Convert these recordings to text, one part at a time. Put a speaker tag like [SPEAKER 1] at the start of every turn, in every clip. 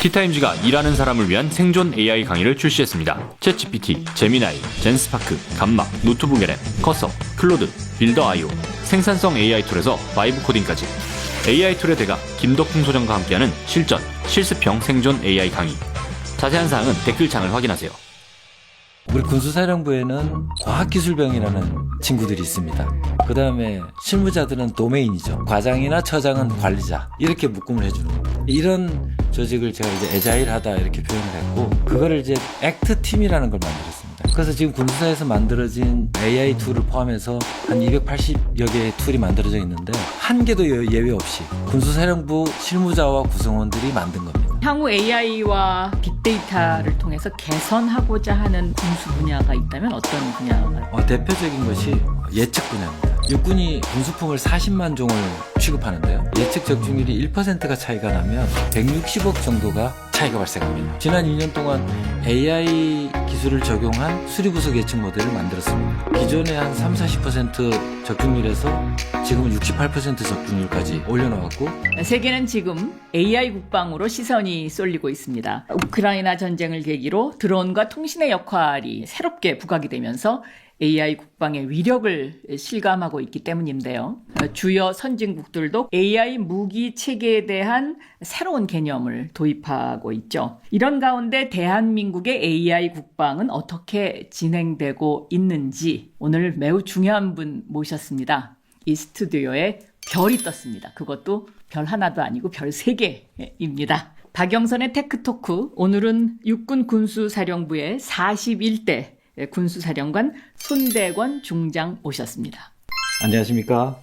[SPEAKER 1] 티타임즈가 일하는 사람을 위한 생존 AI 강의를 출시했습니다. 챗GPT, 제미나이, 젠스파크, 감마, 노트북 LM, 커서, 클로드, 빌더.io, 생산성 AI 툴에서 바이브 코딩까지 AI 툴의 대가 김덕풍 소장과 함께하는 실전, 실습형 생존 AI 강의. 자세한 사항은 댓글창을 확인하세요.
[SPEAKER 2] 우리 군수사령부에는 과학기술병이라는 친구들이 있습니다. 그 다음에 실무자들은 도메인이죠. 과장이나 처장은 관리자. 이렇게 묶음을 해주는 겁니다. 이런 조직을 제가 이제 애자일하다 이렇게 표현을 했고, 그거를 이제 액트팀이라는 걸 만들었습니다. 그래서 지금 군수사에서 만들어진 AI 툴을 포함해서 한 280여 개의 툴이 만들어져 있는데, 한 개도 예외 없이 군수사령부 실무자와 구성원들이 만든 겁니다.
[SPEAKER 3] 향후 AI와 빅데이터를 통해서 개선하고자 하는 군수 분야가 있다면 어떤 분야가?
[SPEAKER 2] 대표적인 것이 예측 분야입니다. 육군이 군수품을 40만 종을 취급하는데요. 예측 적중률이 1%가 차이가 나면 160억 정도가 차이가 발생합니다. 지난 2년 동안 AI 기술을 적용한 수리부석 예측 모델을 만들었습니다. 기존에 한 30-40% 적중률에서 지금은 68% 적중률까지 올려놓았고,
[SPEAKER 3] 세계는 지금 AI 국방으로 시선이 쏠리고 있습니다. 우크라이나 전쟁을 계기로 드론과 통신의 역할이 새롭게 부각이 되면서 AI 국방의 위력을 실감하고 있기 때문인데요. 주요 선진국들도 AI 무기 체계에 대한 새로운 개념을 도입하고 있죠. 이런 가운데 대한민국의 AI 국방은 어떻게 진행되고 있는지 오늘 매우 중요한 분 모셨습니다. 이 스튜디오에 별이 떴습니다. 그것도 별 하나도 아니고 별 3개입니다. 박영선의 테크토크, 오늘은 육군 군수사령부의 41대 군수사령관 손대권 중장 오셨습니다.
[SPEAKER 2] 안녕하십니까?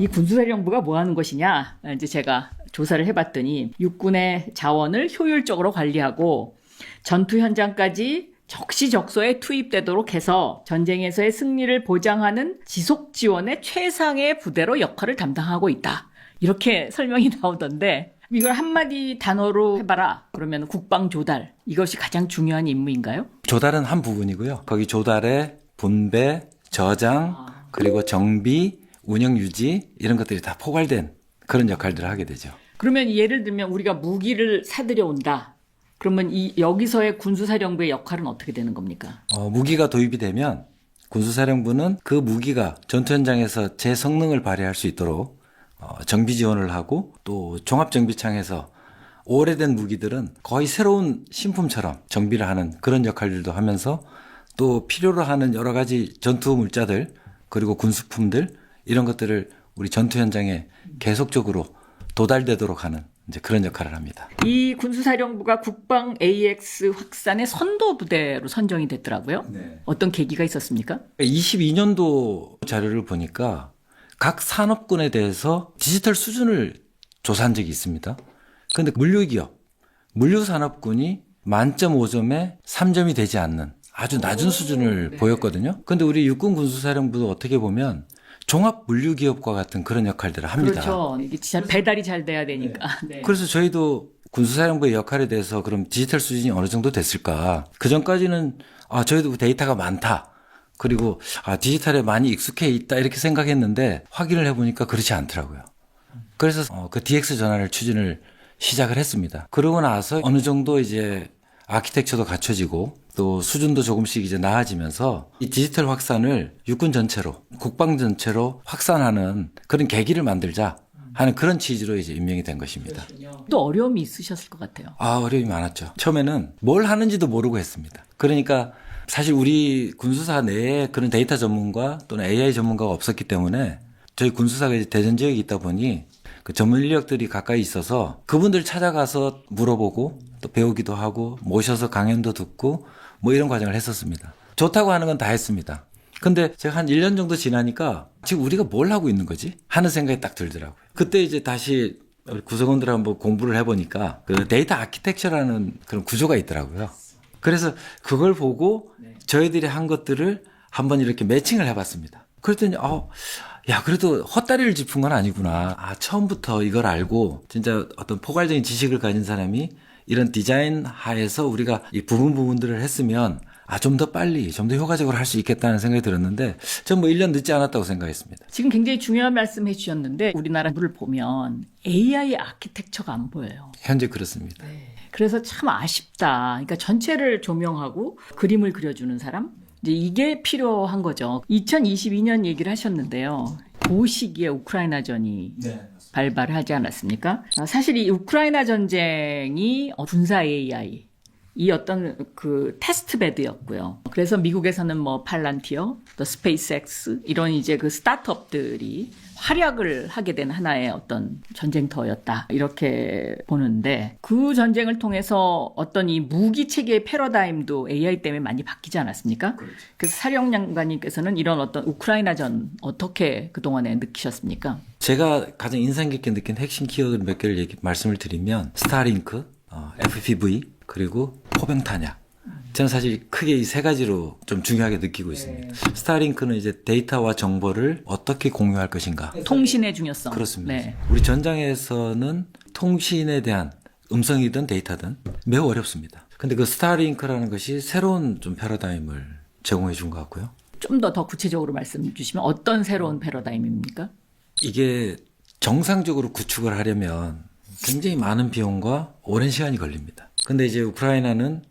[SPEAKER 3] 이 군수사령부가 뭐 하는 것이냐? 이제 제가 조사를 해봤더니 육군의 자원을 효율적으로 관리하고 전투 현장까지 적시적소에 투입되도록 해서 전쟁에서의 승리를 보장하는 지속 지원의 최상의 부대로 역할을 담당하고 있다. 이렇게 설명이 나오던데, 이걸 한마디 단어로 해봐라. 그러면 국방 조달. 이것이 가장 중요한 임무인가요?
[SPEAKER 2] 조달은 한 부분이고요. 거기 조달에 분배, 저장, 그리고 정비, 운영 유지 이런 것들이 다 포괄된 그런 역할들을 하게 되죠.
[SPEAKER 3] 그러면 예를 들면 우리가 무기를 사들여 온다. 그러면 여기서의 군수사령부의 역할은 어떻게 되는 겁니까?
[SPEAKER 2] 무기가 도입이 되면 군수사령부는 그 무기가 전투 현장에서 제 성능을 발휘할 수 있도록 정비 지원을 하고, 또 종합정비창에서 오래된 무기들은 거의 새로운 신품처럼 정비를 하는 그런 역할들도 하면서, 또 필요로 하는 여러 가지 전투 물자들 그리고 군수품들 이런 것들을 우리 전투 현장에 계속적으로 도달되도록 하는 이제 그런 역할을 합니다.
[SPEAKER 3] 이 군수사령부가 국방 AX 확산의 선도부대로 선정이 됐더라고요.
[SPEAKER 2] 네.
[SPEAKER 3] 어떤 계기가 있었습니까?
[SPEAKER 2] 22년도 자료를 보니까 각 산업군에 대해서 디지털 수준을 조사한 적이 있습니다. 그런데 물류기업, 물류산업군이 만점 5점에 3점이 되지 않는 아주 낮은 수준을 보였거든요. 그런데 우리 육군 군수사령부도 어떻게 보면 종합 물류기업과 같은 그런 역할들을 합니다.
[SPEAKER 3] 그렇죠. 이게 진짜 배달이 잘 돼야 되니까. 네.
[SPEAKER 2] 그래서 저희도 군수사령부의 역할에 대해서 그럼 디지털 수준이 어느 정도 됐을까? 그 전까지는 저희도 데이터가 많다. 그리고 디지털에 많이 익숙해 있다 이렇게 생각했는데, 확인을 해보니까 그렇지 않더라고요. 그래서 그 DX 전환을 추진을 시작을 했습니다. 그러고 나서 어느 정도 이제 아키텍처도 갖춰지고 또 수준도 조금씩 이제 나아지면서 이 디지털 확산을 육군 전체로, 국방 전체로 확산하는 그런 계기를 만들자 하는 그런 취지로 이제 임명이 된 것입니다.
[SPEAKER 3] 또 어려움이 있으셨을 것 같아요.
[SPEAKER 2] 어려움이 많았죠. 처음에는 뭘 하는지도 모르고 했습니다. 그러니까 사실 우리 군수사 내에 그런 데이터 전문가 또는 AI 전문가가 없었기 때문에, 저희 군수사가 이제 대전 지역에 있다 보니 그 전문 인력들이 가까이 있어서 그분들 찾아가서 물어보고 또 배우기도 하고 모셔서 강연도 듣고 뭐 이런 과정을 했었습니다. 좋다고 하는 건 다 했습니다. 근데 제가 한 1년 정도 지나니까 지금 우리가 뭘 하고 있는 거지? 하는 생각이 딱 들더라고요. 그때 이제 다시 구성원들 한번 공부를 해보니까 그 데이터 아키텍처라는 그런 구조가 있더라고요. 그래서 그걸 보고 저희들이 한 것들을 한번 이렇게 매칭을 해봤습니다. 그랬더니 그래도 헛다리를 짚은 건 아니구나. 처음부터 이걸 알고 진짜 어떤 포괄적인 지식을 가진 사람이 이런 디자인 하에서 우리가 이 부분들을 했으면 좀 더 빨리, 좀 더 효과적으로 할 수 있겠다는 생각이 들었는데, 전 뭐 1년 늦지 않았다고 생각했습니다.
[SPEAKER 3] 지금 굉장히 중요한 말씀 해주셨는데 우리나라를 보면 AI 아키텍처가 안 보여요.
[SPEAKER 2] 현재 그렇습니다.
[SPEAKER 3] 그래서 참 아쉽다. 그러니까 전체를 조명하고 그림을 그려주는 사람? 이제 이게 필요한 거죠. 2022년 얘기를 하셨는데요. 그 시기에 우크라이나전이 발발하지 않았습니까? 사실 이 우크라이나 전쟁이 군사 AI 이 어떤 그 테스트베드였고요. 그래서 미국에서는 뭐 팔란티어, 또 스페이스X 이런 이제 그 스타트업들이 활약을 하게 된 하나의 어떤 전쟁터였다. 이렇게 보는데 그 전쟁을 통해서 어떤 이 무기 체계의 패러다임도 AI 때문에 많이 바뀌지 않았습니까? 그렇죠. 그래서 사령장관님께서는 이런 어떤 우크라이나전 어떻게 그동안에 느끼셨습니까?
[SPEAKER 2] 제가 가장 인상 깊게 느낀 핵심 키워드 몇 개를 말씀을 드리면 스타링크, FPV, 그리고 포병 탄약. 저는 사실 크게 이 세 가지로 좀 중요하게 느끼고 있습니다. 스타링크는 이제 데이터와 정보를 어떻게 공유할 것인가.
[SPEAKER 3] 통신의 중요성.
[SPEAKER 2] 그렇습니다.
[SPEAKER 3] 네.
[SPEAKER 2] 우리 전장에서는 통신에 대한 음성이든 데이터든 매우 어렵습니다. 근데 그 스타링크라는 것이 새로운 좀 패러다임을 제공해 준 것 같고요.
[SPEAKER 3] 좀 더 구체적으로 말씀 주시면 어떤 새로운 패러다임입니까?
[SPEAKER 2] 이게 정상적으로 구축을 하려면 굉장히 많은 비용과 오랜 시간이 걸립니다. 근데 이제 우크라이나는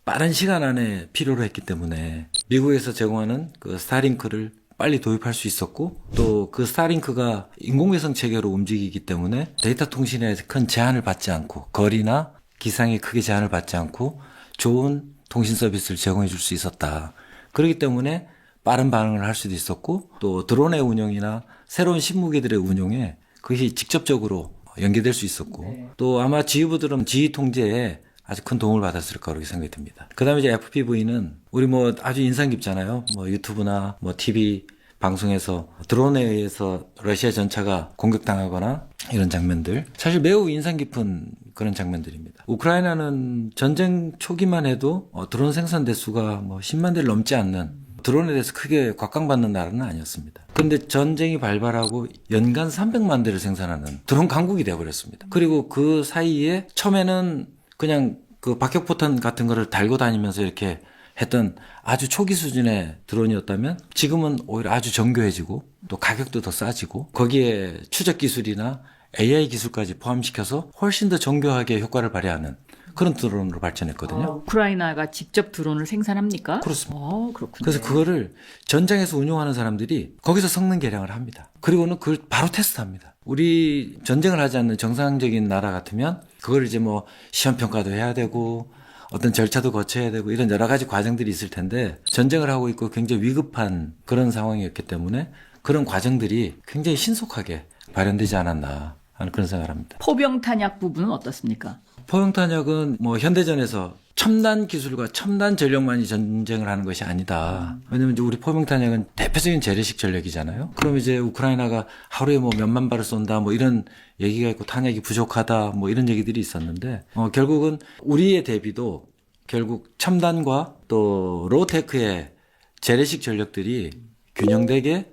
[SPEAKER 2] 빠른 시간 안에 필요로 했기 때문에 미국에서 제공하는 그 스타링크를 빨리 도입할 수 있었고 또 그 스타링크가 인공위성 체계로 움직이기 때문에 데이터 통신에 큰 제한을 받지 않고 거리나 기상에 크게 제한을 받지 않고 좋은 통신 서비스를 제공해 줄 수 있었다. 그렇기 때문에 빠른 반응을 할 수도 있었고 또 드론의 운영이나 새로운 신무기들의 운용에 그것이 직접적으로 연계될 수 있었고 또 아마 지휘부들은 지휘 통제에 아주 큰 도움을 받았을 거라고 생각이 듭니다. 그 다음에 이제 FPV는 우리 뭐 아주 인상 깊잖아요. 뭐 유튜브나 뭐 TV 방송에서 드론에 의해서 러시아 전차가 공격당하거나 이런 장면들. 사실 매우 인상 깊은 그런 장면들입니다. 우크라이나는 전쟁 초기만 해도 드론 생산 대수가 뭐 10만 대를 넘지 않는 드론에 대해서 크게 곽강받는 나라는 아니었습니다. 그런데 전쟁이 발발하고 연간 300만 대를 생산하는 드론 강국이 되어버렸습니다. 그리고 그 사이에 처음에는 그냥 그 박격포탄 같은 거를 달고 다니면서 이렇게 했던 아주 초기 수준의 드론이었다면 지금은 오히려 아주 정교해지고 또 가격도 더 싸지고 거기에 추적 기술이나 AI 기술까지 포함시켜서 훨씬 더 정교하게 효과를 발휘하는 그런 드론으로 발전했거든요.
[SPEAKER 3] 우크라이나가 직접 드론을 생산합니까?
[SPEAKER 2] 그렇습니다.
[SPEAKER 3] 그렇군요.
[SPEAKER 2] 그래서 그거를 전장에서 운용하는 사람들이 거기서 성능 개량을 합니다. 그리고는 그걸 바로 테스트합니다. 우리 전쟁을 하지 않는 정상적인 나라 같으면 그걸 이제 뭐 시험 평가도 해야 되고 어떤 절차도 거쳐야 되고 이런 여러 가지 과정들이 있을 텐데 전쟁을 하고 있고 굉장히 위급한 그런 상황이었기 때문에 그런 과정들이 굉장히 신속하게 발현되지 않았나 하는 그런 생각을 합니다.
[SPEAKER 3] 포병 탄약 부분은 어떻습니까?
[SPEAKER 2] 포용 탄약은 뭐 현대전에서 첨단 기술과 첨단 전력만이 전쟁을 하는 것이 아니다. 왜냐면 이제 우리 포용 탄약은 대표적인 재래식 전력이잖아요. 그럼 이제 우크라이나가 하루에 뭐 몇만 발을 쏜다 뭐 이런 얘기가 있고 탄약이 부족하다 뭐 이런 얘기들이 있었는데 결국은 우리의 대비도 결국 첨단과 또 로테크의 재래식 전력들이 균형되게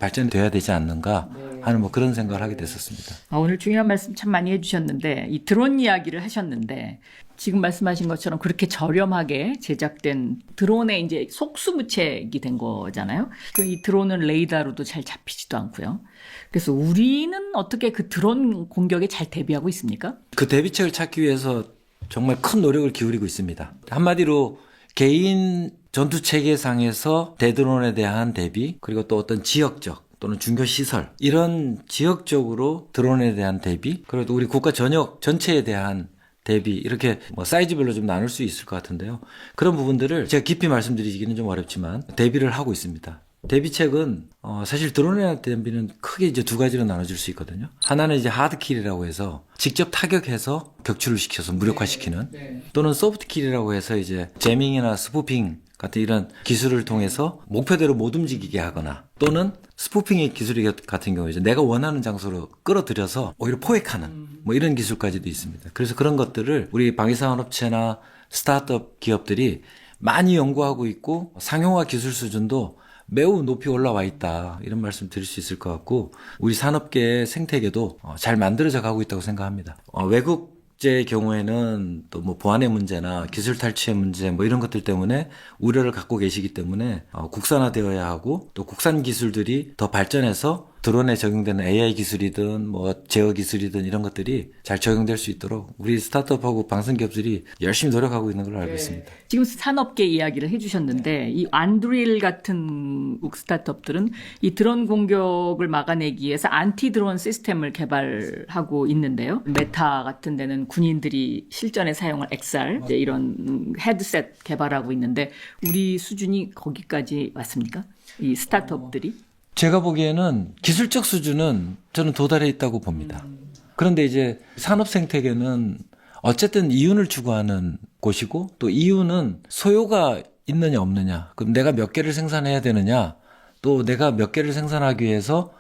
[SPEAKER 2] 발전돼야 되지 않는가 하는 뭐 그런 생각을 하게 됐었습니다.
[SPEAKER 3] 오늘 중요한 말씀 참 많이 해주셨는데 이 드론 이야기를 하셨는데 지금 말씀하신 것처럼 그렇게 저렴하게 제작된 드론의 이제 속수무책이 된 거잖아요. 이 드론은 레이더로도 잘 잡히지도 않고요. 그래서 우리는 어떻게 그 드론 공격에 잘 대비하고 있습니까?
[SPEAKER 2] 그 대비책을 찾기 위해서 정말 큰 노력을 기울이고 있습니다. 한마디로 개인 전투 체계상에서 대드론에 대한 대비 그리고 또 어떤 지역적 또는 중교 시설 이런 지역적으로 드론에 대한 대비 그리고 또 우리 국가 전체에 대한 대비 이렇게 뭐 사이즈별로 좀 나눌 수 있을 것 같은데요. 그런 부분들을 제가 깊이 말씀드리기는 좀 어렵지만 대비를 하고 있습니다. 대비책은 사실 드론에 대한 대비는 크게 이제 두 가지로 나눠질 수 있거든요. 하나는 이제 하드킬이라고 해서 직접 타격해서 격추를 시켜서 무력화시키는 또는 소프트킬이라고 해서 이제 제밍이나 스푸핑 같은 이런 기술을 통해서 목표대로 못 움직이게 하거나 또는 스푸핑의 기술 같은 경우에 이제 내가 원하는 장소로 끌어들여서 오히려 포획하는 뭐 이런 기술까지도 있습니다. 그래서 그런 것들을 우리 방위산업체나 스타트업 기업들이 많이 연구하고 있고 상용화 기술 수준도 매우 높이 올라와 있다. 이런 말씀 드릴 수 있을 것 같고 우리 산업계의 생태계도 잘 만들어져 가고 있다고 생각합니다. 외국 국제의 경우에는 또 뭐 보안의 문제나 기술 탈취의 문제 뭐 이런 것들 때문에 우려를 갖고 계시기 때문에 국산화되어야 하고 또 국산 기술들이 더 발전해서 드론에 적용되는 AI 기술이든 뭐 제어 기술이든 이런 것들이 잘 적용될 수 있도록 우리 스타트업하고 방산기업들이 열심히 노력하고 있는 걸로 알고 있습니다.
[SPEAKER 3] 지금 산업계 이야기를 해주셨는데 이 안드릴 같은 스타트업들은 이 드론 공격을 막아내기 위해서 안티 드론 시스템을 개발하고 있는데요. 메타 같은 데는 군인들이 실전에 사용할 XR 이제 이런 헤드셋 개발하고 있는데 우리 수준이 거기까지 왔습니까? 이 스타트업들이?
[SPEAKER 2] 제가 보기에는 기술적 수준은 저는 도달해 있다고 봅니다. 그런데 이제 산업 생태계는 어쨌든 이윤을 추구하는 곳이고 또 이윤은 소요가 있느냐 없느냐. 그럼 내가 몇 개를 생산해야 되느냐. 또 내가 몇 개를 생산하기 위해서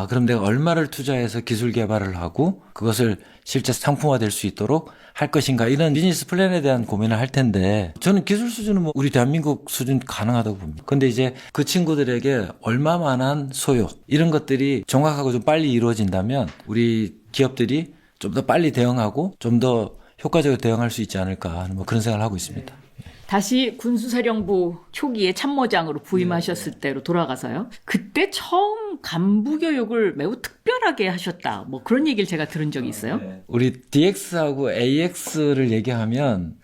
[SPEAKER 2] 그럼 내가 얼마를 투자해서 기술 개발을 하고 그것을 실제 상품화될 수 있도록 할 것인가 이런 비즈니스 플랜에 대한 고민을 할 텐데 저는 기술 수준은 뭐 우리 대한민국 수준 가능하다고 봅니다. 근데 이제 그 친구들에게 얼마만한 소요 이런 것들이 정확하고 좀 빨리 이루어진다면 우리 기업들이 좀 더 빨리 대응하고 좀 더 효과적으로 대응할 수 있지 않을까 하는 뭐 그런 생각을 하고 있습니다.
[SPEAKER 3] 다시 군수사령부 초기에 참모장으로 부임하셨을 때로 돌아가서요. 그때 처음 간부 교육을 매우 특별하게 하셨다. 뭐 그런 얘기를 제가 들은 적이 있어요.
[SPEAKER 2] 우리 DX하고 AX를 얘기하면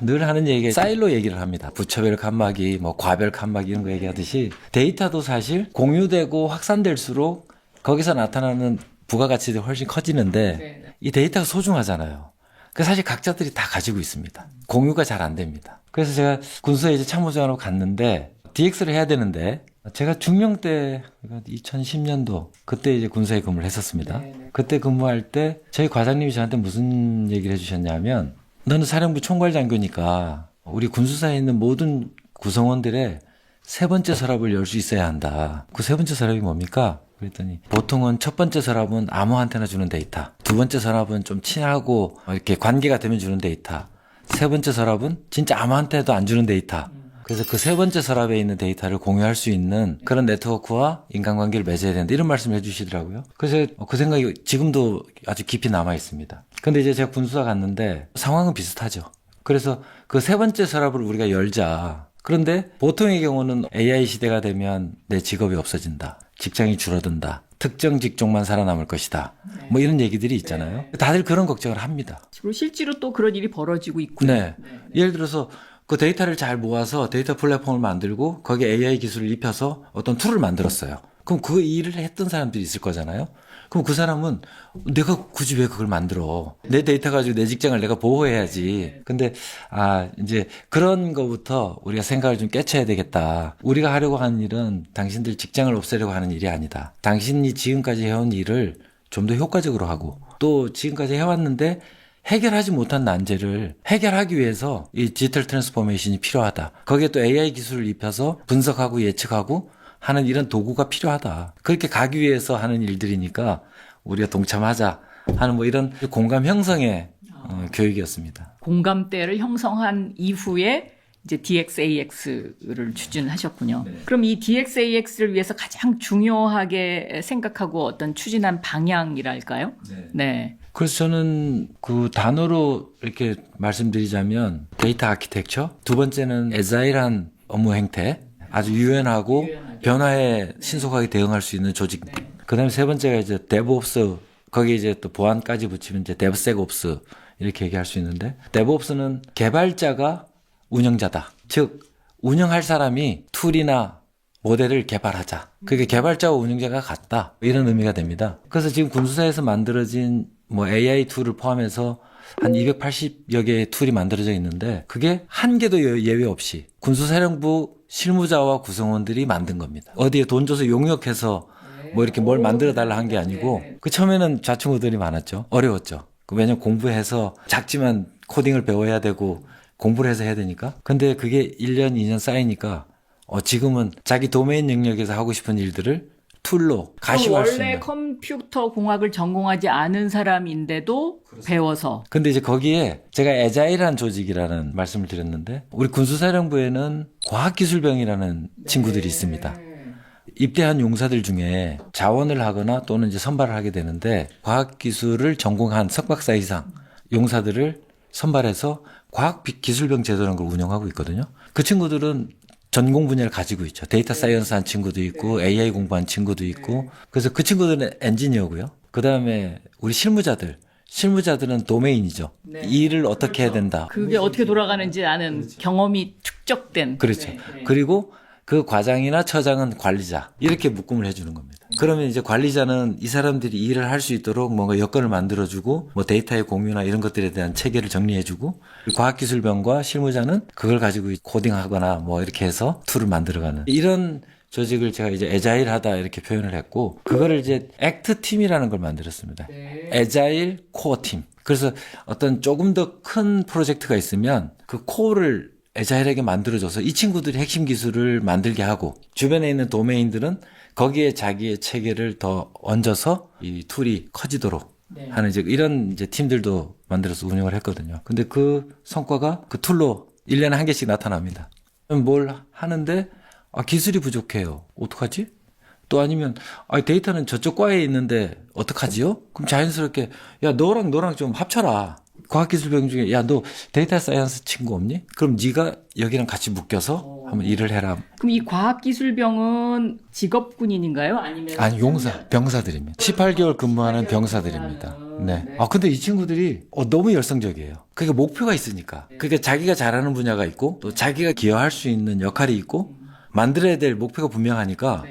[SPEAKER 2] 늘 하는 얘기가 사일로 얘기를 합니다. 부처별 칸막이, 뭐 과별 칸막이 이런 거 얘기하듯이 데이터도 사실 공유되고 확산될수록 거기서 나타나는 부가가치도 훨씬 커지는데 이 데이터가 소중하잖아요. 그 사실 각자들이 다 가지고 있습니다. 공유가 잘 안 됩니다. 그래서 제가 군수에 이제 참모장으로 갔는데 DX를 해야 되는데 제가 중령 때 2010년도 그때 이제 군수에 근무를 했었습니다. 그때 근무할 때 저희 과장님이 저한테 무슨 얘기를 해주셨냐면 너는 사령부 총괄장교니까 우리 군수사에 있는 모든 구성원들의 세 번째 서랍을 열 수 있어야 한다. 그 세 번째 서랍이 뭡니까? 그랬더니 보통은 첫 번째 서랍은 아무한테나 주는 데이터, 두 번째 서랍은 좀 친하고 이렇게 관계가 되면 주는 데이터, 세 번째 서랍은 진짜 아무한테도 안 주는 데이터. 그래서 그 세 번째 서랍에 있는 데이터를 공유할 수 있는 그런 네트워크와 인간관계를 맺어야 된다. 이런 말씀을 해주시더라고요. 그래서 그 생각이 지금도 아주 깊이 남아 있습니다. 근데 이제 제가 군수사 갔는데 상황은 비슷하죠. 그래서 그 세 번째 서랍을 우리가 열자. 그런데 보통의 경우는 AI 시대가 되면 내 직업이 없어진다. 직장이 줄어든다. 특정 직종만 살아남을 것이다. 뭐 이런 얘기들이 있잖아요. 다들 그런 걱정을 합니다.
[SPEAKER 3] 그리고 실제로 또 그런 일이 벌어지고 있고요.
[SPEAKER 2] 네. 예를 들어서 그 데이터를 잘 모아서 데이터 플랫폼을 만들고 거기에 AI 기술을 입혀서 어떤 툴을 만들었어요. 그럼 그 일을 했던 사람들이 있을 거잖아요. 그럼 그 사람은 내가 굳이 왜 그걸 만들어? 내 데이터 가지고 내 직장을 내가 보호해야지. 근데 이제 그런 거부터 우리가 생각을 좀 깨쳐야 되겠다. 우리가 하려고 하는 일은 당신들 직장을 없애려고 하는 일이 아니다. 당신이 지금까지 해온 일을 좀 더 효과적으로 하고 또 지금까지 해왔는데 해결하지 못한 난제를 해결하기 위해서 이 디지털 트랜스포메이션이 필요하다. 거기에 또 AI 기술을 입혀서 분석하고 예측하고 하는 이런 도구가 필요하다. 그렇게 가기 위해서 하는 일들이니까 우리가 동참하자 하는 뭐 이런 공감 형성의 교육이었습니다.
[SPEAKER 3] 공감대를 형성한 이후에 이제 DXAX를 추진하셨군요. 그럼 이 DXAX를 위해서 가장 중요하게 생각하고 어떤 추진한 방향이랄까요? 네.
[SPEAKER 2] 그래서 저는 그 단어로 이렇게 말씀드리자면 데이터 아키텍처, 두 번째는 애자일한 업무 행태, 아주 유연하고 변화에 신속하게 대응할 수 있는 조직. 그다음에 세 번째가 이제 데브옵스, 거기에 이제 또 보안까지 붙이면 이제 데브섹옵스 이렇게 얘기할 수 있는데 데브옵스는 개발자가 운영자다. 즉 운영할 사람이 툴이나 모델을 개발하자. 그게 개발자와 운영자가 같다. 이런 의미가 됩니다. 그래서 지금 군수사에서 만들어진 뭐 AI 툴을 포함해서 한 280여 개의 툴이 만들어져 있는데 그게 한 개도 예외 없이 군수사령부 실무자와 구성원들이 만든 겁니다. 어디에 돈 줘서 용역해서 뭐 이렇게 뭘 만들어 달라 한 게 아니고 그 처음에는 좌충우돌이 많았죠. 어려웠죠. 왜냐면 공부해서 작지만 코딩을 배워야 되고 공부를 해서 해야 되니까. 근데 그게 1년, 2년 쌓이니까 지금은 자기 도메인 영역에서 하고 싶은 일들을 툴로 가시화할 수 있는.
[SPEAKER 3] 원래 컴퓨터 공학을 전공하지 않은 사람인데도 배워서.
[SPEAKER 2] 근데 이제 거기에 제가 애자일한 조직이라는 말씀을 드렸는데 우리 군수사령부에는 과학기술병이라는 친구들이 있습니다. 입대한 용사들 중에 자원을 하거나 또는 이제 선발을 하게 되는데 과학기술을 전공한 석박사 이상 용사들을 선발해서 과학기술병 제도라는 걸 운영하고 있거든요. 그 친구들은 전공 분야를 가지고 있죠. 데이터 사이언스 한 친구도 있고 AI 공부한 친구도 있고 그래서 그 친구들은 엔지니어고요. 그다음에 우리 실무자들은 도메인이죠. 이 일을 어떻게 해야 된다.
[SPEAKER 3] 그게 어떻게 돌아가는지 아는 경험이 축적된.
[SPEAKER 2] 그렇죠. 그리고 그 과장이나 처장은 관리자. 이렇게 묶음을 해주는 겁니다. 그러면 이제 관리자는 이 사람들이 일을 할 수 있도록 뭔가 여건을 만들어주고 뭐 데이터의 공유나 이런 것들에 대한 체계를 정리해주고 과학기술병과 실무자는 그걸 가지고 코딩하거나 뭐 이렇게 해서 툴을 만들어가는 이런 조직을 제가 이제 에자일하다 이렇게 표현을 했고 그거를 이제 액트 팀이라는 걸 만들었습니다. 에자일 코어 팀. 그래서 어떤 조금 더 큰 프로젝트가 있으면 그 코어를 에자일하게 만들어줘서 이 친구들이 핵심 기술을 만들게 하고 주변에 있는 도메인들은 거기에 자기의 체계를 더 얹어서 이 툴이 커지도록 하는 이제 이런 이제 팀들도 만들어서 운영을 했거든요. 근데 그 성과가 그 툴로 1년에 한 개씩 나타납니다. 뭘 하는데 기술이 부족해요. 어떡하지? 또 아니면 데이터는 저쪽 과에 있는데 어떡하지요? 그럼 자연스럽게 야 너랑 좀 합쳐라. 과학기술병 중에 야 너 데이터 사이언스 친구 없니? 그럼 네가 여기랑 같이 묶여서 한번 일을 해라.
[SPEAKER 3] 그럼 이 과학기술병은 직업 군인인가요? 아니면
[SPEAKER 2] 아니 병사들입니다. 18개월 근무하는 병사들입니다. 네. 근데 이 친구들이 너무 열성적이에요. 그게 목표가 있으니까. 그러니까 자기가 잘하는 분야가 있고 또 자기가 기여할 수 있는 역할이 있고 만들어야 될 목표가 분명하니까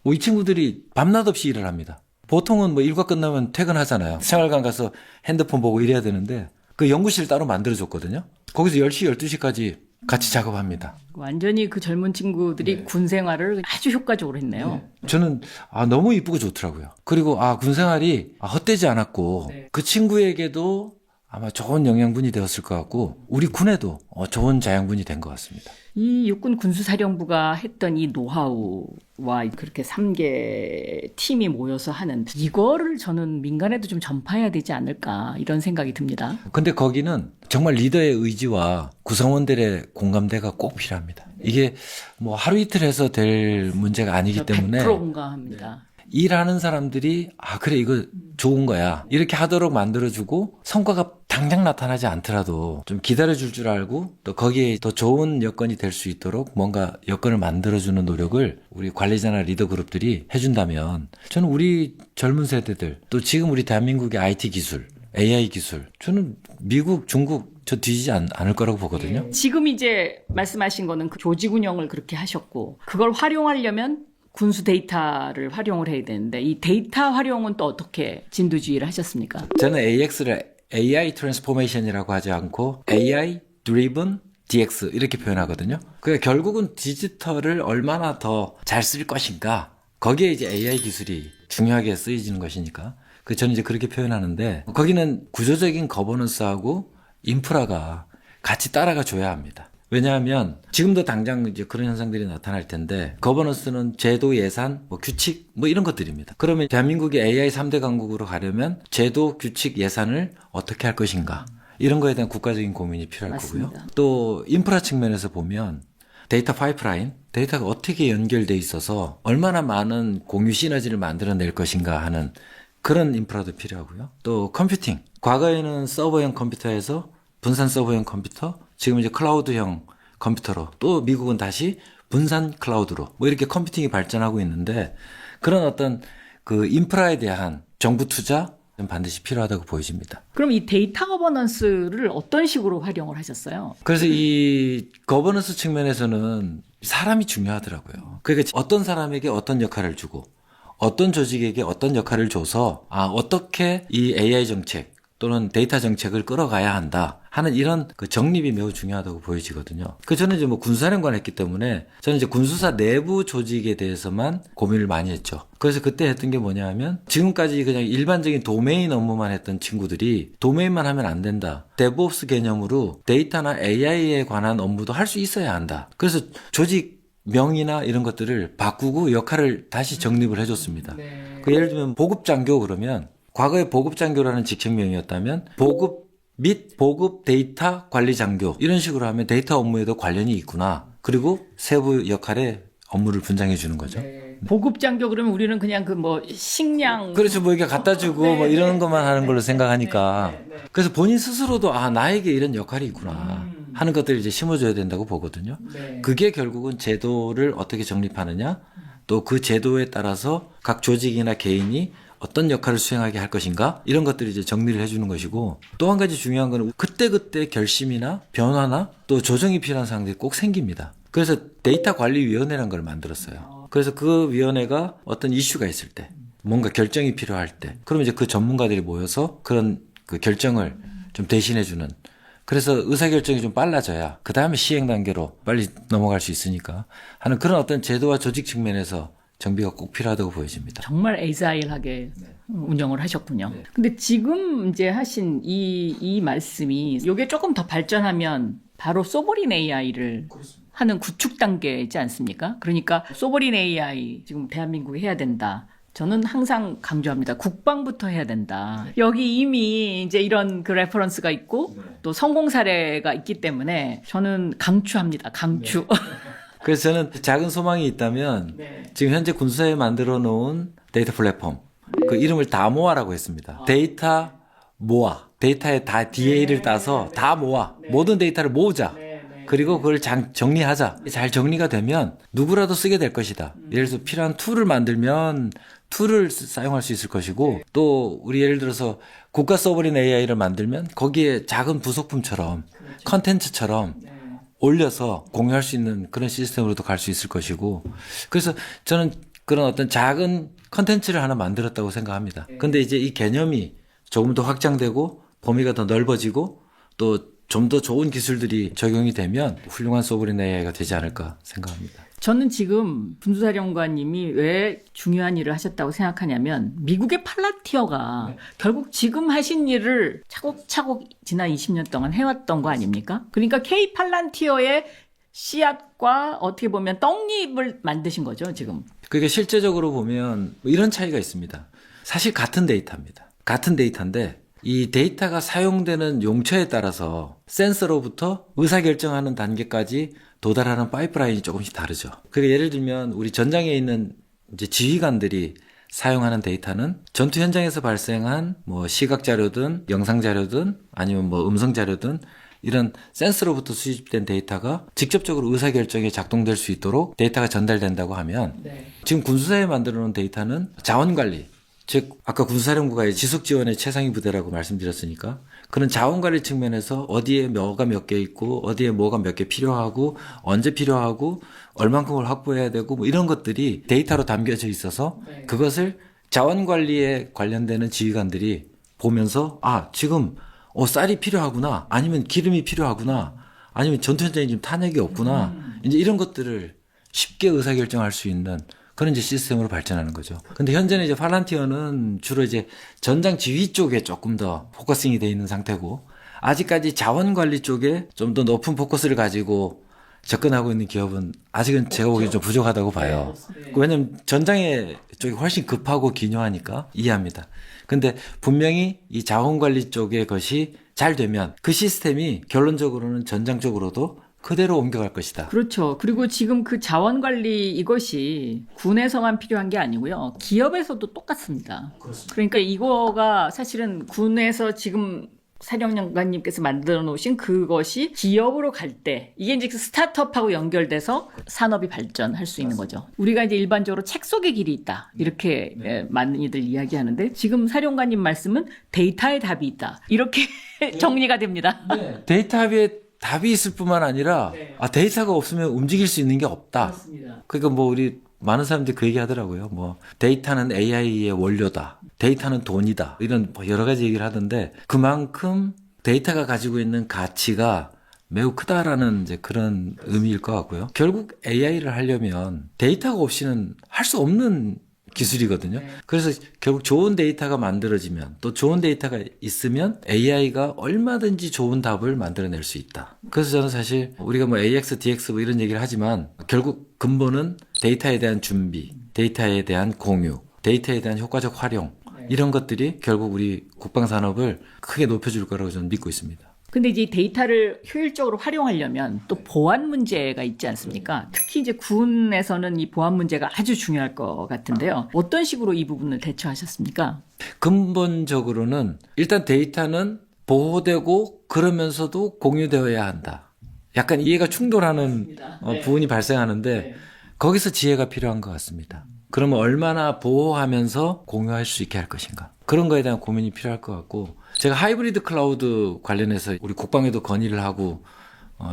[SPEAKER 2] 이 친구들이 밤낮 없이 일을 합니다. 보통은 뭐 일과 끝나면 퇴근하잖아요. 생활관 가서 핸드폰 보고 이래야 되는데 그 연구실 따로 만들어줬거든요. 거기서 10시, 12시까지 같이 작업합니다.
[SPEAKER 3] 완전히 그 젊은 친구들이 군 생활을 아주 효과적으로 했네요.
[SPEAKER 2] 저는 너무 이쁘고 좋더라고요. 그리고 군 생활이 헛되지 않았고 그 친구에게도 아마 좋은 영양분이 되었을 것 같고 우리 군에도 좋은 자양분이 된 것 같습니다.
[SPEAKER 3] 이 육군 군수사령부가 했던 이 노하우와 그렇게 3개 팀이 모여서 하는 이거를 저는 민간에도 좀 전파해야 되지 않을까 이런 생각이 듭니다.
[SPEAKER 2] 근데 거기는 정말 리더의 의지와 구성원들의 공감대가 꼭 필요합니다. 이게 뭐 하루 이틀 해서 될 문제가 아니기 때문에
[SPEAKER 3] 100% 공감합니다.
[SPEAKER 2] 일하는 사람들이 그래 이거 좋은 거야 이렇게 하도록 만들어주고 성과가 당장 나타나지 않더라도 좀 기다려줄 줄 알고 또 거기에 더 좋은 여건이 될 수 있도록 뭔가 여건을 만들어주는 노력을 우리 관리자나 리더 그룹들이 해준다면 저는 우리 젊은 세대들 또 지금 우리 대한민국의 IT 기술 AI 기술 저는 미국 중국 저 뒤지지 않을 거라고 보거든요.
[SPEAKER 3] 지금 이제 말씀하신 거는 그 조직 운영을 그렇게 하셨고 그걸 활용하려면 군수 데이터를 활용을 해야 되는데 이 데이터 활용은 또 어떻게 진두지휘를 하셨습니까?
[SPEAKER 2] 저는 AX를 AI 트랜스포메이션이라고 하지 않고 AI 드리븐 DX 이렇게 표현하거든요. 그러니까 결국은 디지털을 얼마나 더 잘 쓸 것인가 거기에 이제 AI 기술이 중요하게 쓰여지는 것이니까 저는 이제 그렇게 표현하는데 거기는 구조적인 거버넌스하고 인프라가 같이 따라가 줘야 합니다. 왜냐하면 지금도 당장 이제 그런 현상들이 나타날 텐데 거버넌스는 제도, 예산, 규칙 이런 것들입니다. 그러면 대한민국이 AI 3대 강국으로 가려면 제도, 규칙, 예산을 어떻게 할 것인가 이런 거에 대한 국가적인 고민이 필요할
[SPEAKER 3] 맞습니다.
[SPEAKER 2] 거고요. 또 인프라 측면에서 보면 데이터 파이프라인, 데이터가 어떻게 연결돼 있어서 얼마나 많은 공유 시너지를 만들어낼 것인가 하는 그런 인프라도 필요하고요. 또 컴퓨팅, 과거에는 서버형 컴퓨터에서 분산 서버형 컴퓨터, 지금 이제 클라우드형 컴퓨터로 또 미국은 다시 분산 클라우드로 이렇게 컴퓨팅이 발전하고 있는데 그런 어떤 그 인프라에 대한 정부 투자 반드시 필요하다고 보여집니다.
[SPEAKER 3] 그럼 이 데이터 거버넌스를 어떤 식으로 활용을 하셨어요?
[SPEAKER 2] 그래서 이 거버넌스 측면에서는 사람이 중요하더라고요. 그러니까 어떤 사람에게 어떤 역할을 주고 어떤 조직에게 어떤 역할을 줘서 어떻게 이 AI 정책 또는 데이터 정책을 끌어가야 한다 하는 이런 그 정립이 매우 중요하다고 보여지거든요. 저는 이제 군수사령관 했기 때문에 저는 이제 군수사 내부 조직에 대해서만 고민을 많이 했죠. 그래서 그때 했던 게 뭐냐 하면 지금까지 그냥 일반적인 도메인 업무만 했던 친구들이 도메인만 하면 안 된다. 데브옵스 개념으로 데이터나 AI에 관한 업무도 할 수 있어야 한다. 그래서 조직 명이나 이런 것들을 바꾸고 역할을 다시 정립을 해줬습니다. 예를 들면 보급장교 그러면 과거에 보급장교라는 직책명이었다면 보급 및 보급 데이터 관리장교 이런 식으로 하면 데이터 업무에도 관련이 있구나. 그리고 세부 역할에 업무를 분장해 주는 거죠.
[SPEAKER 3] 보급 장교 그러면 우리는 그냥 그 뭐 식량
[SPEAKER 2] 그래서 뭐 이렇게 갖다 주고 뭐 이런 것만 하는 걸로 생각하니까 그래서 본인 스스로도 아 나에게 이런 역할이 있구나 하는 것들을 이제 심어줘야 된다고 보거든요. 그게 결국은 제도를 어떻게 정립하느냐 또 그 제도에 따라서 각 조직이나 개인이 어떤 역할을 수행하게 할 것인가 이런 것들을 이제 정리를 해주는 것이고 또 한 가지 중요한 건 그때그때 결심이나 변화나 또 조정이 필요한 상황들이 꼭 생깁니다. 그래서 데이터 관리위원회라는 걸 만들었어요. 그래서 그 위원회가 어떤 이슈가 있을 때 뭔가 결정이 필요할 때 그러면 이제 그 전문가들이 모여서 그런 그 결정을 좀 대신해주는 그래서 의사결정이 좀 빨라져야 그 다음에 시행 단계로 빨리 넘어갈 수 있으니까 하는 그런 어떤 제도와 조직 측면에서 정비가 꼭 필요하다고 보여집니다.
[SPEAKER 3] 정말 에이자일하게 운영을 하셨군요. 근데 지금 이제 하신 이 말씀이 이게 조금 더 발전하면 바로 소버린 AI를 하는 구축 단계이지 않습니까? 그러니까 소버린 AI 지금 대한민국이 해야 된다. 저는 항상 강조합니다. 국방부터 해야 된다. 여기 이미 이제 이런 그 레퍼런스가 있고 또 성공 사례가 있기 때문에 저는 강추합니다. 강추.
[SPEAKER 2] 그래서 저는 작은 소망이 있다면 지금 현재 군수사에 만들어 놓은 데이터 플랫폼 그 이름을 다모아라고 했습니다. 데이터 모아. 데이터에 다 DA를 따서 다 모아. 모든 데이터를 모으자. 그리고 그걸 정리하자. 잘 정리가 되면 누구라도 쓰게 될 것이다. 예를 들어서 필요한 툴을 만들면 툴을 사용할 수 있을 것이고 또 우리 예를 들어서 국가 서버린 AI를 만들면 거기에 작은 부속품처럼 컨텐츠처럼 올려서 공유할 수 있는 그런 시스템으로도 갈 수 있을 것이고 그래서 저는 그런 어떤 작은 컨텐츠를 하나 만들었다고 생각합니다. 근데 이제 이 개념이 조금 더 확장되고 범위가 더 넓어지고 또 좀 더 좋은 기술들이 적용이 되면 훌륭한 소버린 AI가 되지 않을까 생각합니다.
[SPEAKER 3] 저는 지금 군수사령관님이 왜 중요한 일을 하셨다고 생각하냐면 미국의 팔란티어가 결국 지금 하신 일을 차곡차곡 지난 20년 동안 해왔던 거 아닙니까? 그러니까 K 팔란티어의 씨앗과 어떻게 보면 떡잎을 만드신 거죠, 지금.
[SPEAKER 2] 그러니까 실제적으로 보면 이런 차이가 있습니다. 사실 같은 데이터입니다. 같은 데이터인데 이 데이터가 사용되는 용처에 따라서 센서로부터 의사결정하는 단계까지 도달하는 파이프라인이 조금씩 다르죠. 그러니까 예를 들면 우리 전장에 있는 이제 지휘관들이 사용하는 데이터는 전투 현장에서 발생한 뭐 시각 자료든 영상 자료든 아니면 뭐 음성 자료든 이런 센서로부터 수집된 데이터가 직접적으로 의사결정에 작동될 수 있도록 데이터가 전달된다고 하면 지금 군수사에 만들어 놓은 데이터는 자원관리 즉 아까 군사령부가 지속지원의 최상위 부대라고 말씀드렸으니까 그런 자원관리 측면에서 어디에 뭐가 몇 개 있고 어디에 뭐가 몇 개 필요하고 언제 필요하고 얼만큼을 확보해야 되고 뭐 이런 것들이 데이터로 담겨져 있어서 그것을 자원관리에 관련되는 지휘관들이 보면서 아 지금 쌀이 필요하구나 아니면 기름이 필요하구나 아니면 전투 현장에 지금 탄약이 없구나 이제 이런 것들을 쉽게 의사결정할 수 있는 그런 이제 시스템으로 발전하는 거죠. 근데 현재는 이제 팔란티어는 주로 이제 전장 지휘 쪽에 조금 더 포커싱이 돼 있는 상태고 아직까지 자원 관리 쪽에 좀 더 높은 포커스를 가지고 접근하고 있는 기업은 아직은 제가 보기엔 좀 부족하다고 봐요. 왜냐면 전장의 쪽이 훨씬 급하고 기묘하니까 이해합니다. 근데 분명히 이 자원 관리 쪽의 것이 잘 되면 그 시스템이 결론적으로는 전장 쪽으로도 그대로 옮겨갈 것이다.
[SPEAKER 3] 그렇죠. 그리고 지금 그 자원관리 이것이 군에서만 필요한 게 아니고요. 기업에서도 똑같습니다. 그렇습니다. 그러니까 이거가 사실은 군에서 지금 사령관님께서 만들어 놓으신 그것이 기업으로 갈 때 이게 이제 스타트업하고 연결돼서 산업이 발전할 수 있는 거죠. 우리가 이제 일반적으로 책 속의 길이 있다. 이렇게 많이들 이야기하는데 지금 사령관님 말씀은 데이터의 답이 있다. 이렇게 정리가 됩니다.
[SPEAKER 2] 데이터의 답이 있을 뿐만 아니라 데이터가 없으면 움직일 수 있는 게 없다.
[SPEAKER 3] 맞습니다.
[SPEAKER 2] 그러니까 뭐 우리 많은 사람들이 그 얘기 하더라고요. 뭐 데이터는 AI의 원료다. 데이터는 돈이다. 이런 여러 가지 얘기를 하던데 그만큼 데이터가 가지고 있는 가치가 매우 크다라는 이제 그런 의미일 것 같고요. 결국 AI를 하려면 데이터가 없이는 할 수 없는 기술이거든요. 그래서 결국 좋은 데이터가 만들어지면 또 좋은 데이터가 있으면 AI가 얼마든지 좋은 답을 만들어낼 수 있다. 그래서 저는 사실 우리가 뭐 AX, DX 뭐 이런 얘기를 하지만 결국 근본은 데이터에 대한 준비, 데이터에 대한 공유, 데이터에 대한 효과적 활용 이런 것들이 결국 우리 국방산업을 크게 높여줄 거라고 저는 믿고 있습니다.
[SPEAKER 3] 근데 이제 데이터를 효율적으로 활용하려면 또 보안 문제가 있지 않습니까? 특히 이제 군에서는 이 보안 문제가 아주 중요할 것 같은데요. 어떤 식으로 이 부분을 대처하셨습니까?
[SPEAKER 2] 근본적으로는 일단 데이터는 보호되고 그러면서도 공유되어야 한다. 약간 이해가 충돌하는
[SPEAKER 3] 네.
[SPEAKER 2] 부분이 발생하는데 거기서 지혜가 필요한 것 같습니다. 그러면 얼마나 보호하면서 공유할 수 있게 할 것인가. 그런 거에 대한 고민이 필요할 것 같고 제가 하이브리드 클라우드 관련해서 우리 국방에도 건의를 하고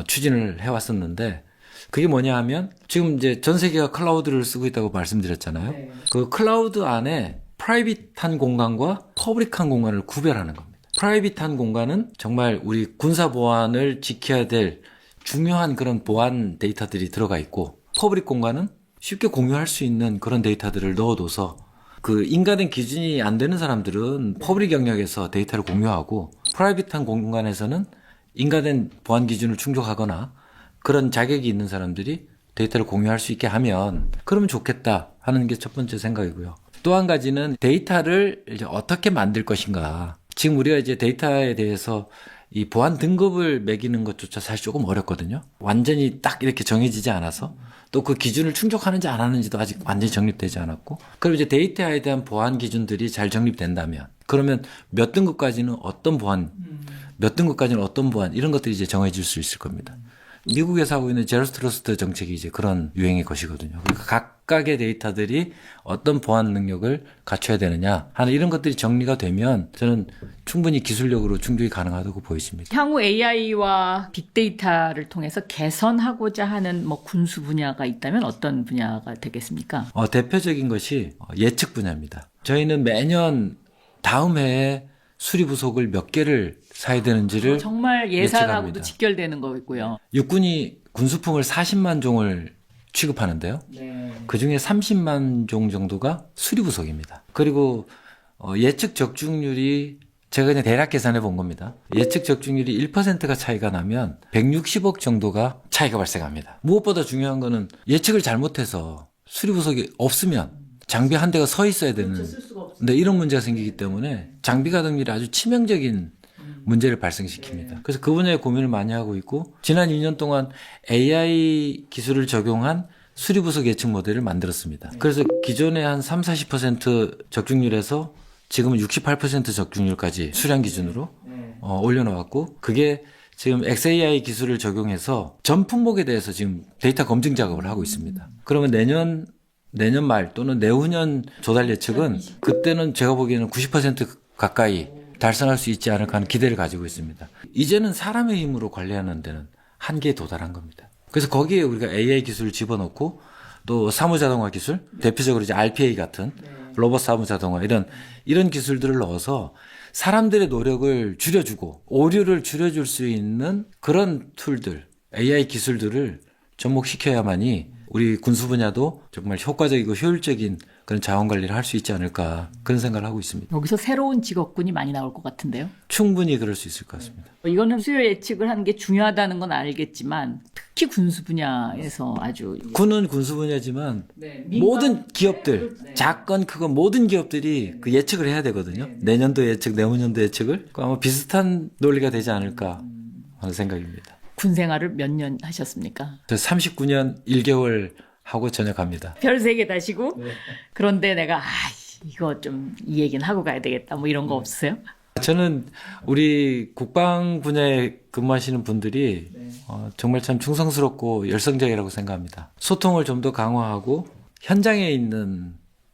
[SPEAKER 2] 추진을 해왔었는데 그게 뭐냐 하면 지금 이제 전 세계가 클라우드를 쓰고 있다고 말씀드렸잖아요.
[SPEAKER 3] 네.
[SPEAKER 2] 그 클라우드 안에 프라이빗한 공간과 퍼블릭한 공간을 구별하는 겁니다. 프라이빗한 공간은 정말 우리 군사 보안을 지켜야 될 중요한 그런 보안 데이터들이 들어가 있고 퍼블릭 공간은 쉽게 공유할 수 있는 그런 데이터들을 넣어둬서 그 인가된 기준이 안 되는 사람들은 퍼블릭 영역에서 데이터를 공유하고 프라이빗한 공간에서는 인가된 보안 기준을 충족하거나 그런 자격이 있는 사람들이 데이터를 공유할 수 있게 하면 그러면 좋겠다 하는 게 첫 번째 생각이고요. 또 한 가지는 데이터를 이제 어떻게 만들 것인가. 지금 우리가 이제 데이터에 대해서 이 보안 등급을 매기는 것조차 사실 조금 어렵거든요. 완전히 딱 이렇게 정해지지 않아서 또 그 기준을 충족하는지 안 하는지도 아직 완전히 정립되지 않았고 그럼 이제 데이터에 대한 보안 기준들이 잘 정립된다면 그러면 몇 등급까지는 어떤 보안, 몇 등급까지는 어떤 보안 이런 것들이 이제 정해질 수 있을 겁니다. 미국에서 하고 있는 제로 트러스트 정책이 이제 그런 유행의 것이거든요. 그러니까 각각의 데이터들이 어떤 보안 능력을 갖춰야 되느냐 하는 이런 것들이 정리가 되면 저는 충분히 기술력으로 충족이 가능하다고 보여집니다.
[SPEAKER 3] 향후 AI와 빅데이터를 통해서 개선하고자 하는 뭐 군수 분야가 있다면 어떤 분야가 되겠습니까?
[SPEAKER 2] 대표적인 것이 예측 분야입니다. 저희는 매년 다음 해에 수리 부속을 몇 개를 사야 되는지를
[SPEAKER 3] 정말 예산하고도
[SPEAKER 2] 예측합니다.
[SPEAKER 3] 직결되는 거고요.
[SPEAKER 2] 육군이 군수품을 40만 종을 취급하는데요.
[SPEAKER 3] 네.
[SPEAKER 2] 그중에 30만 종 정도가 수리 부속입니다. 그리고 예측 적중률이 제가 그냥 대략 계산해 본 겁니다. 예측 적중률이 1%가 차이가 나면 160억 정도가 차이가 발생합니다. 무엇보다 중요한 거는 예측을 잘못해서 수리 부속이 없으면 장비 한 대가 서 있어야 되는 근데 이런 문제가 생기기 때문에 장비 가동률이 아주 치명적인 문제를 발생시킵니다. 그래서 그 분야에 고민을 많이 하고 있고 지난 2년 동안 AI 기술을 적용한 수리 부속 예측 모델을 만들었습니다. 그래서 기존에 한 30-40% 적중률에서 지금은 68% 적중률까지 수량 기준으로 올려놓았고 그게 지금 XAI 기술을 적용해서 전 품목에 대해서 지금 데이터 검증 작업을 하고 있습니다. 그러면 내년 말 또는 내후년 조달 예측은 그때는 제가 보기에는 90% 가까이 달성할 수 있지 않을까 하는 기대를 가지고 있습니다. 이제는 사람의 힘으로 관리하는 데는 한계에 도달한 겁니다. 그래서 거기에 우리가 AI 기술을 집어넣고 또 사무자동화 기술, 대표적으로 이제 RPA 같은 로봇 사무자동화 이런 기술들을 넣어서 사람들의 노력을 줄여주고 오류를 줄여줄 수 있는 그런 툴들, AI 기술들을 접목시켜야만이 우리 군수 분야도 정말 효과적이고 효율적인 그런 자원 관리를 할 수 있지 않을까 그런 생각을 하고 있습니다.
[SPEAKER 3] 여기서 새로운 직업군이 많이 나올 것 같은데요.
[SPEAKER 2] 충분히 그럴 수 있을 것 같습니다.
[SPEAKER 3] 이거는 수요 예측을 하는 게 중요하다는 건 알겠지만 특히 군수 분야에서 아주
[SPEAKER 2] 군은 군수 분야지만
[SPEAKER 3] 민간-
[SPEAKER 2] 모든 기업들, 작건 크건 모든 기업들이 그 예측을 해야 되거든요. 내년도 예측, 내후년도 예측을 아마 비슷한 논리가 되지 않을까 하는 생각입니다.
[SPEAKER 3] 군 생활을 몇 년 하셨습니까?
[SPEAKER 2] 저 39년 1개월 하고 전역합니다.
[SPEAKER 3] 별 3개 다시고 그런데 내가 이거 좀 이 얘기는 하고 가야 되겠다 뭐 이런 거 없으세요?
[SPEAKER 2] 저는 우리 국방 분야에 근무하시는 분들이 정말 참 충성스럽고 열성적이라고 생각합니다. 소통을 좀 더 강화하고 현장에 있는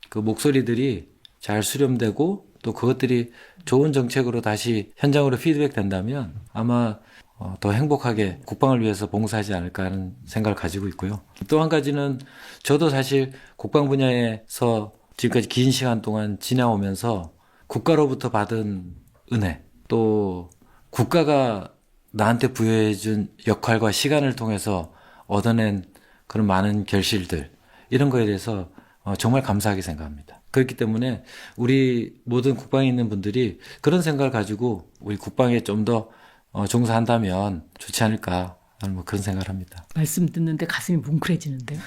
[SPEAKER 2] 그 목소리들이 잘 수렴되고 또 그것들이 좋은 정책으로 다시 현장으로 피드백 된다면 아마 더 행복하게 국방을 위해서 봉사하지 않을까 하는 생각을 가지고 있고요. 또 한 가지는 저도 사실 국방 분야에서 지금까지 긴 시간 동안 지나오면서 국가로부터 받은 은혜, 또 국가가 나한테 부여해준 역할과 시간을 통해서 얻어낸 그런 많은 결실들, 이런 거에 대해서 정말 감사하게 생각합니다. 그렇기 때문에 우리 모든 국방에 있는 분들이 그런 생각을 가지고 우리 국방에 좀 더 종사한다면 좋지 않을까 하는 뭐 그런 생각을 합니다.
[SPEAKER 3] 말씀 듣는데 가슴이 뭉클해지는데요.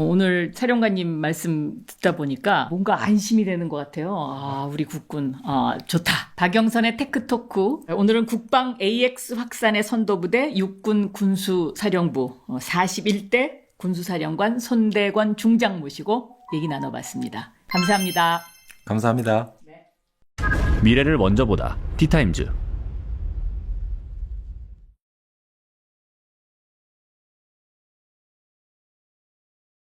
[SPEAKER 3] 오늘 사령관님 말씀 듣다 보니까 뭔가 안심이 되는 것 같아요. 아, 우리 국군. 아, 좋다. 박영선의 테크토크. 오늘은 국방 AX 확산의 선도부대 육군 군수사령부 41대 군수사령관 손대권 중장 모시고 얘기 나눠봤습니다. 감사합니다.
[SPEAKER 2] 감사합니다.
[SPEAKER 1] 미래를 먼저 보다 티타임즈.